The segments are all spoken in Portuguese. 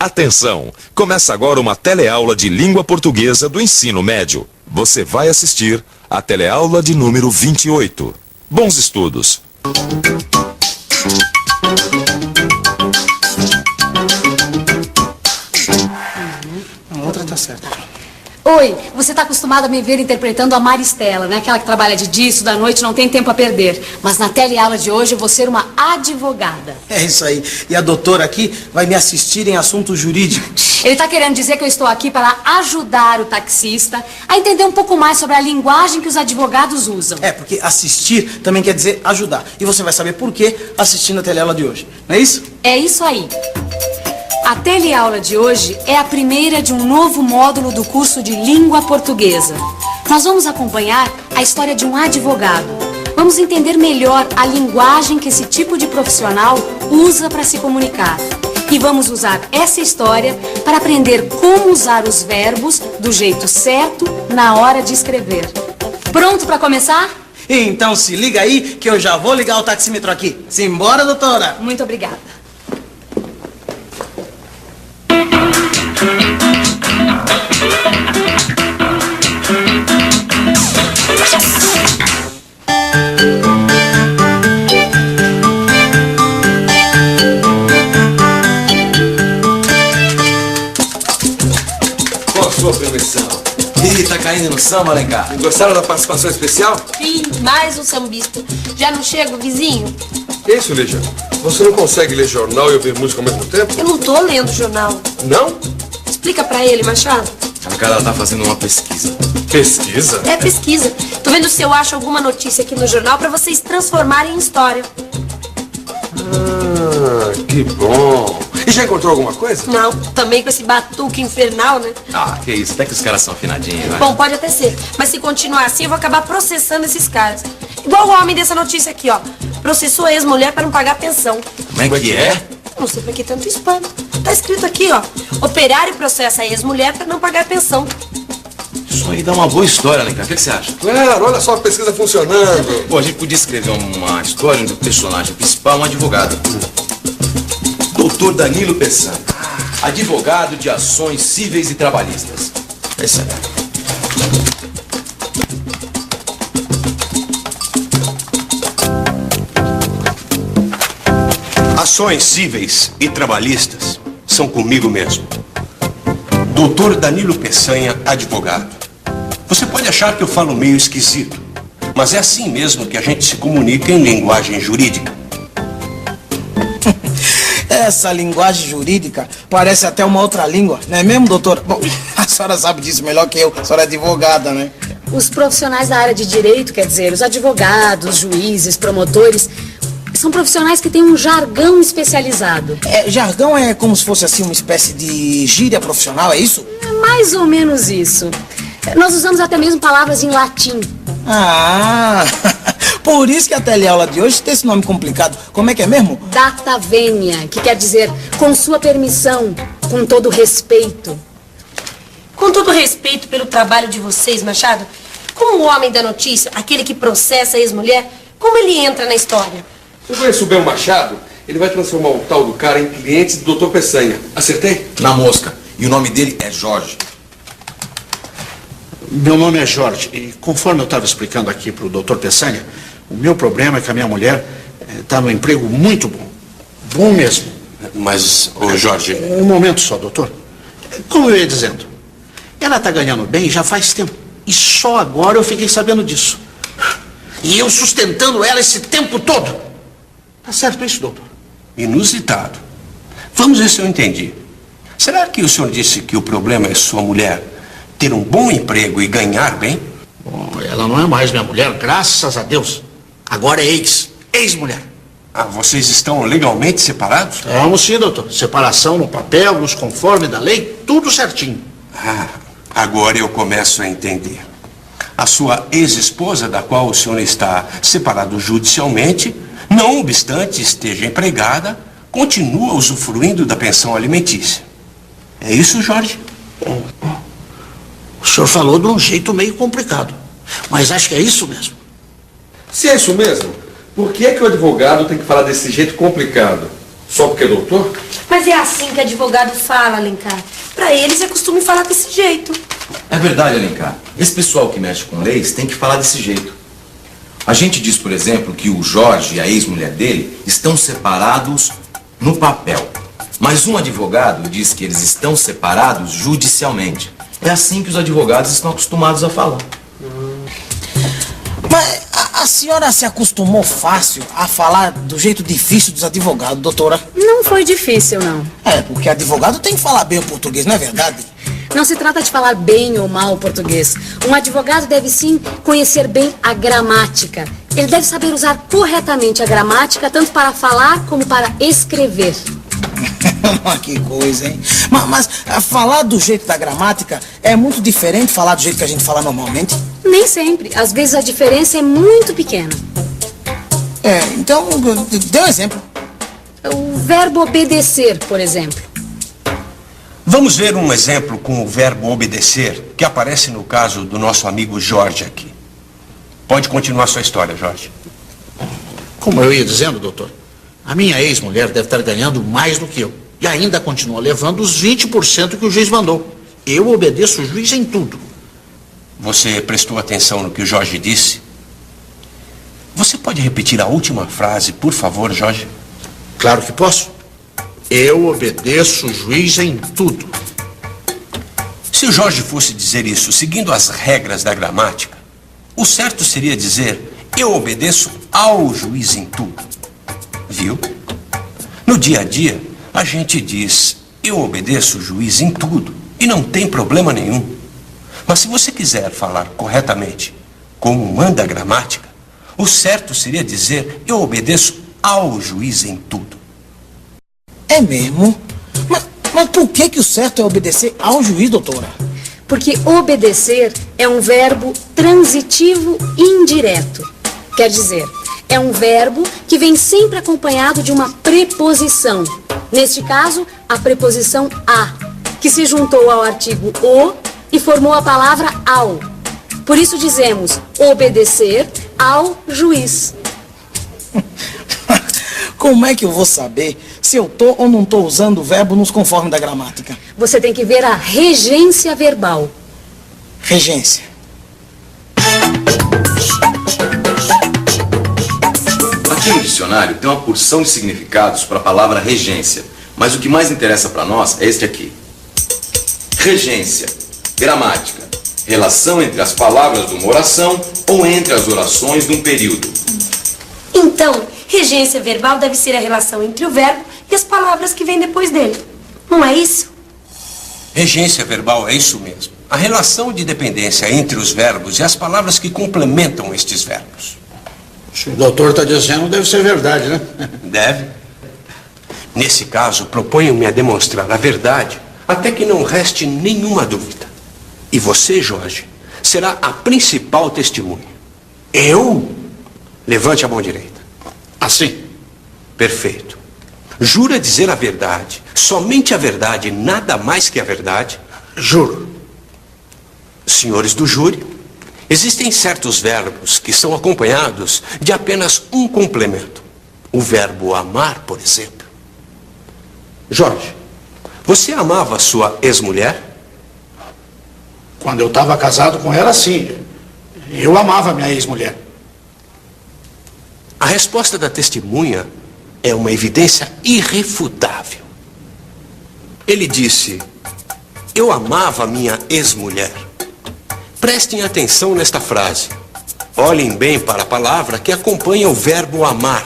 Atenção! Começa agora uma teleaula de língua portuguesa do ensino médio. Você vai assistir a teleaula de número 28. Bons estudos! A outra tá certa. Oi, você está acostumado a me ver interpretando a Maristela, né? Aquela que trabalha de dia, estuda à noite, não tem tempo a perder. Mas na teleaula de hoje eu vou ser uma advogada. É isso aí. E a doutora aqui vai me assistir em assuntos jurídicos. Ele está querendo dizer que eu estou aqui para ajudar o taxista a entender um pouco mais sobre a linguagem que os advogados usam. É, porque assistir também quer dizer ajudar. E você vai saber por quê assistindo a teleaula de hoje. Não é isso? É isso aí. A teleaula de hoje é a primeira de um novo módulo do curso de língua portuguesa. Nós vamos acompanhar a história de um advogado. Vamos entender melhor a linguagem que esse tipo de profissional usa para se comunicar. E vamos usar essa história para aprender como usar os verbos do jeito certo na hora de escrever. Pronto para começar? Então se liga aí que eu já vou ligar o taxímetro aqui. Simbora, doutora! Muito obrigada. Com a sua permissão. Ih, tá caindo no samba, Alencar. Gostaram da participação especial? Sim, mais um sambista. Já não chega, vizinho? Que isso, Lígia? Você não consegue ler jornal e ouvir música ao mesmo tempo? Eu não tô lendo jornal. Não? Explica pra ele, Machado. Alencar, ela tá fazendo uma pesquisa. Pesquisa? É pesquisa. Tô vendo se eu acho alguma notícia aqui no jornal pra vocês transformarem em história. Ah, que bom. E já encontrou alguma coisa? Não, também com esse batuque infernal, né? Ah, que isso, até que os caras são afinadinhos, né? Bom, pode até ser. Mas se continuar assim, eu vou acabar processando esses caras. Igual o homem dessa notícia aqui, ó. Processou a ex-mulher pra não pagar pensão. Como é que é? Não sei pra que tanto espanto. Tá escrito aqui, ó. Operário processa a ex-mulher pra não pagar pensão. Isso aí dá uma boa história, Alencar. O que você acha? Claro, olha só a pesquisa funcionando. Pô, a gente podia escrever uma história onde o personagem principal é um advogado. Doutor Danilo Peçanha, advogado de ações cíveis e trabalhistas. É isso aí. Ações cíveis e trabalhistas são comigo mesmo. Doutor Danilo Peçanha, advogado. Você pode achar que eu falo meio esquisito, mas é assim mesmo que a gente se comunica em linguagem jurídica. Essa linguagem jurídica parece até uma outra língua, não é mesmo, doutora? Bom, a senhora sabe disso melhor que eu. A senhora é advogada, né? Os profissionais da área de direito, quer dizer, os advogados, juízes, promotores, são profissionais que têm um jargão especializado. Jargão é como se fosse assim uma espécie de gíria profissional, é isso? É mais ou menos isso. Nós usamos até mesmo palavras em latim. Ah, por isso que a teleaula de hoje tem esse nome complicado. Como é que é mesmo? Data venia, que quer dizer com sua permissão, com todo respeito. Com todo respeito pelo trabalho de vocês, Machado, como o homem da notícia, aquele que processa a ex-mulher, como ele entra na história? Eu conheço bem o Machado. Ele vai transformar o tal do cara em cliente do Dr. Peçanha. Acertei? Na mosca. E o nome dele é Jorge. Meu nome é Jorge e conforme eu estava explicando aqui para o Dr. Peçanha, o meu problema é que a minha mulher está num emprego muito bom. Bom mesmo. Mas, ô Jorge... Um momento só, doutor. Como eu ia dizendo, ela está ganhando bem já faz tempo. E só agora eu fiquei sabendo disso. E eu sustentando ela esse tempo todo. Tá certo isso, doutor? Inusitado. Vamos ver se eu entendi. Será que o senhor disse que o problema é sua mulher ter um bom emprego e ganhar bem? Bom, ela não é mais minha mulher, graças a Deus. Agora é ex-mulher. Ah, vocês estão legalmente separados? Vamos sim, doutor. Separação no papel, nos conformes da lei, tudo certinho. Ah, agora eu começo a entender. A sua ex-esposa, da qual o senhor está separado judicialmente, não obstante esteja empregada, continua usufruindo da pensão alimentícia. É isso, Jorge? O senhor falou de um jeito meio complicado, mas acho que é isso mesmo. Se é isso mesmo, por que é que o advogado tem que falar desse jeito complicado? Só porque é doutor? Mas é assim que advogado fala, Alencar. Pra eles é costume falar desse jeito. É verdade, Alencar. Esse pessoal que mexe com leis tem que falar desse jeito. A gente diz, por exemplo, que o Jorge e a ex-mulher dele estão separados no papel. Mas um advogado diz que eles estão separados judicialmente. É assim que os advogados estão acostumados a falar. Mas a senhora se acostumou fácil a falar do jeito difícil dos advogados, doutora? Não foi difícil, não. É, porque advogado tem que falar bem o português, não é verdade? Não se trata de falar bem ou mal o português. Um advogado deve sim conhecer bem a gramática. Ele deve saber usar corretamente a gramática, tanto para falar como para escrever. Que coisa, hein? Mas falar do jeito da gramática é muito diferente de falar do jeito que a gente fala normalmente? Nem sempre. Às vezes a diferença é muito pequena. É, então, dê um exemplo. O verbo obedecer, por exemplo. Vamos ver um exemplo com o verbo obedecer, que aparece no caso do nosso amigo Jorge aqui. Pode continuar sua história, Jorge. Como eu ia dizendo, doutor, a minha ex-mulher deve estar ganhando mais do que eu. E ainda continua levando os 20% que o juiz mandou. Eu obedeço o juiz em tudo. Você prestou atenção no que o Jorge disse? Você pode repetir a última frase, por favor, Jorge? Claro que posso. Eu obedeço o juiz em tudo. Se o Jorge fosse dizer isso seguindo as regras da gramática, o certo seria dizer: eu obedeço ao juiz em tudo. Viu? No dia a dia, a gente diz: eu obedeço o juiz em tudo, e não tem problema nenhum. Mas se você quiser falar corretamente, como manda a gramática, o certo seria dizer: eu obedeço ao juiz em tudo. É mesmo? Mas por que o certo é obedecer ao juiz, doutora? Porque obedecer é um verbo transitivo indireto. Quer dizer, é um verbo que vem sempre acompanhado de uma preposição. Neste caso, a preposição a, que se juntou ao artigo o e formou a palavra ao. Por isso dizemos obedecer ao juiz. Como é que eu vou saber se eu tô ou não tô usando o verbo nos conformes da gramática? Você tem que ver a regência verbal. Regência. Aqui no dicionário tem uma porção de significados para a palavra regência, mas o que mais interessa para nós é este aqui. Regência, gramática, relação entre as palavras de uma oração ou entre as orações de um período. Então, regência verbal deve ser a relação entre o verbo e as palavras que vêm depois dele. Não é isso? Regência verbal é isso mesmo. A relação de dependência entre os verbos e as palavras que complementam estes verbos. Se o doutor está dizendo, deve ser verdade, né? Deve. Nesse caso, proponho-me a demonstrar a verdade até que não reste nenhuma dúvida. E você, Jorge, será a principal testemunha. Eu? Levante a mão direita. Assim. Perfeito. Jura dizer a verdade, somente a verdade, nada mais que a verdade? Juro. Senhores do júri, existem certos verbos que são acompanhados de apenas um complemento. O verbo amar, por exemplo. Jorge, você amava sua ex-mulher? Quando eu estava casado com ela, sim. Eu amava minha ex-mulher. A resposta da testemunha é uma evidência irrefutável. Ele disse: eu amava minha ex-mulher. Prestem atenção nesta frase. Olhem bem para a palavra que acompanha o verbo amar.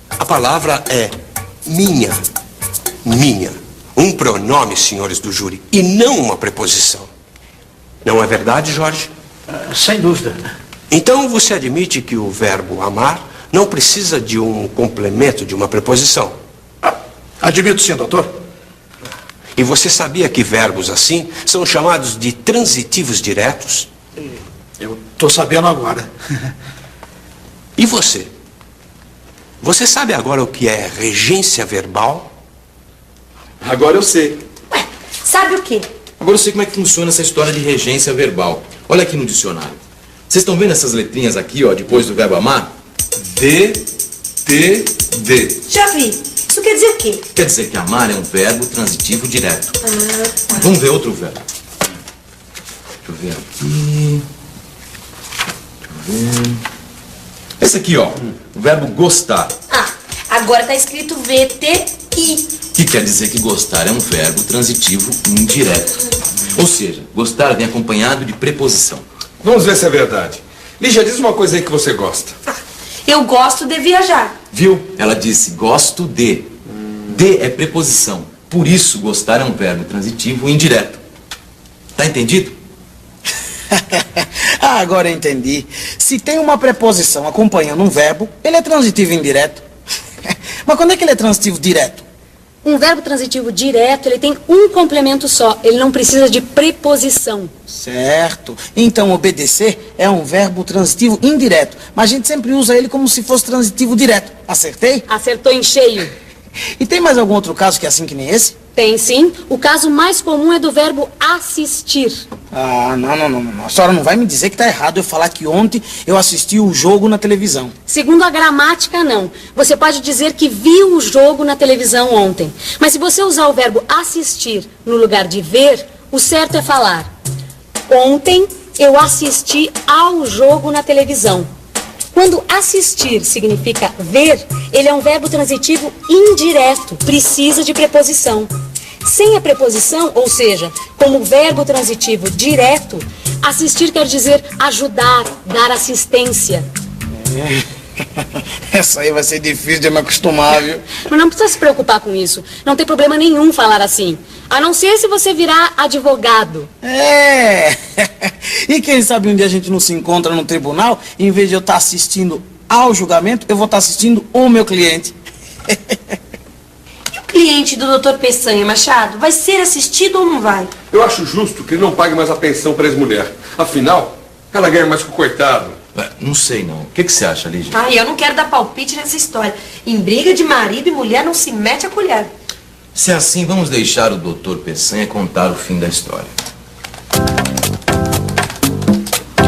A palavra é minha. Minha. Um pronome, senhores do júri, e não uma preposição. Não é verdade, Jorge? Sem dúvida. Então você admite que o verbo amar não precisa de um complemento, de uma preposição? Admito sim, doutor. E você sabia que verbos assim são chamados de transitivos diretos? Eu estou sabendo agora. E você? Você sabe agora o que é regência verbal? Agora eu sei. Ué, sabe o quê? Agora eu sei como é que funciona essa história de regência verbal. Olha aqui no dicionário. Vocês estão vendo essas letrinhas aqui, ó, depois do verbo amar? D, T, D. Já vi. Isso quer dizer o quê? Quer dizer que amar é um verbo transitivo direto. Vamos ver outro verbo. Deixa eu ver aqui. Esse aqui, ó. O verbo gostar. Ah, agora tá escrito VTI. Que quer dizer que gostar é um verbo transitivo indireto. Ou seja, gostar vem acompanhado de preposição. Vamos ver se é verdade. Lígia, diz uma coisa aí que você gosta. Eu gosto de viajar. Viu? Ela disse gosto de. De é preposição. Por isso, gostar é um verbo transitivo indireto. Tá entendido? Ah, agora eu entendi. Se tem uma preposição acompanhando um verbo, ele é transitivo indireto. Mas quando é que ele é transitivo direto? Um verbo transitivo direto, ele tem um complemento só. Ele não precisa de preposição. Certo. Então, obedecer é um verbo transitivo indireto. Mas a gente sempre usa ele como se fosse transitivo direto. Acertei? Acertou em cheio. E tem mais algum outro caso que é assim que nem esse? Tem sim. O caso mais comum é do verbo assistir. Ah, não. A senhora não vai me dizer que tá errado eu falar que ontem eu assisti o jogo na televisão. Segundo a gramática, não. Você pode dizer que viu o jogo na televisão ontem. Mas se você usar o verbo assistir no lugar de ver, o certo é falar: ontem eu assisti ao jogo na televisão. Quando assistir significa ver, ele é um verbo transitivo indireto, precisa de preposição. Sem a preposição, ou seja, como verbo transitivo direto, assistir quer dizer ajudar, dar assistência. Essa aí vai ser difícil de me acostumar, viu? Mas não precisa se preocupar com isso. Não tem problema nenhum falar assim. A não ser se você virar advogado. É! E quem sabe um dia a gente não se encontra no tribunal e em vez de eu estar assistindo ao julgamento, eu vou estar assistindo o meu cliente. E o cliente do Dr. Peçanha, Machado, vai ser assistido ou não vai? Eu acho justo que ele não pague mais a pensão para ex-mulher. Afinal, ela ganha mais que o coitado. Não sei não. O que você acha, Lígia? Ai, eu não quero dar palpite nessa história. Em briga de marido e mulher não se mete a colher. Se é assim, vamos deixar o Dr. Peçanha contar o fim da história.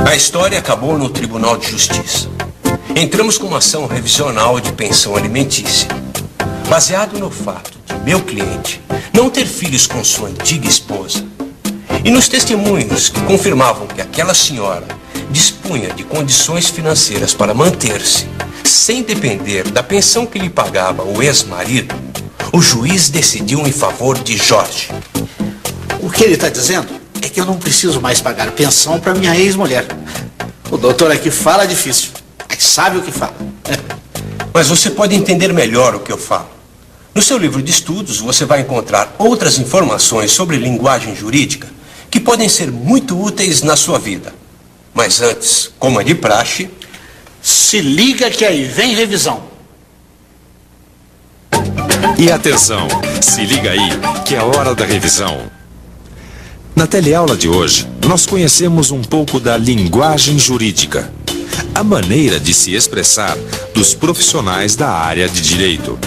A história acabou no Tribunal de Justiça. Entramos com uma ação revisional de pensão alimentícia. Baseado no fato de meu cliente não ter filhos com sua antiga esposa e nos testemunhos que confirmavam que aquela senhora dispunha de condições financeiras para manter-se sem depender da pensão que lhe pagava o ex-marido, o juiz decidiu em favor de Jorge. O que ele está dizendo é que eu não preciso mais pagar pensão para minha ex-mulher. O doutor aqui fala difícil, mas sabe o que fala. Mas você pode entender melhor o que eu falo. No seu livro de estudos, você vai encontrar outras informações sobre linguagem jurídica que podem ser muito úteis na sua vida. Mas antes, como é de praxe, se liga que aí vem revisão. E atenção, se liga aí, que é a hora da revisão. Na teleaula de hoje, nós conhecemos um pouco da linguagem jurídica, a maneira de se expressar dos profissionais da área de direito.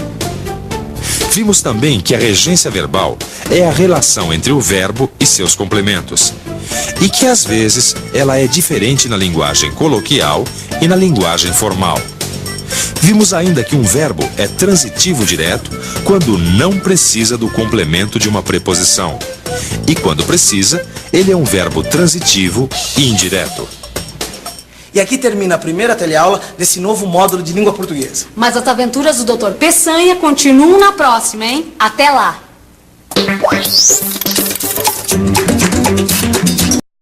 Vimos também que a regência verbal é a relação entre o verbo e seus complementos, e que às vezes ela é diferente na linguagem coloquial e na linguagem formal. Vimos ainda que um verbo é transitivo direto quando não precisa do complemento de uma preposição. E quando precisa, ele é um verbo transitivo indireto. E aqui termina a primeira teleaula desse novo módulo de língua portuguesa. Mas as aventuras do Dr. Peçanha continuam na próxima, hein? Até lá!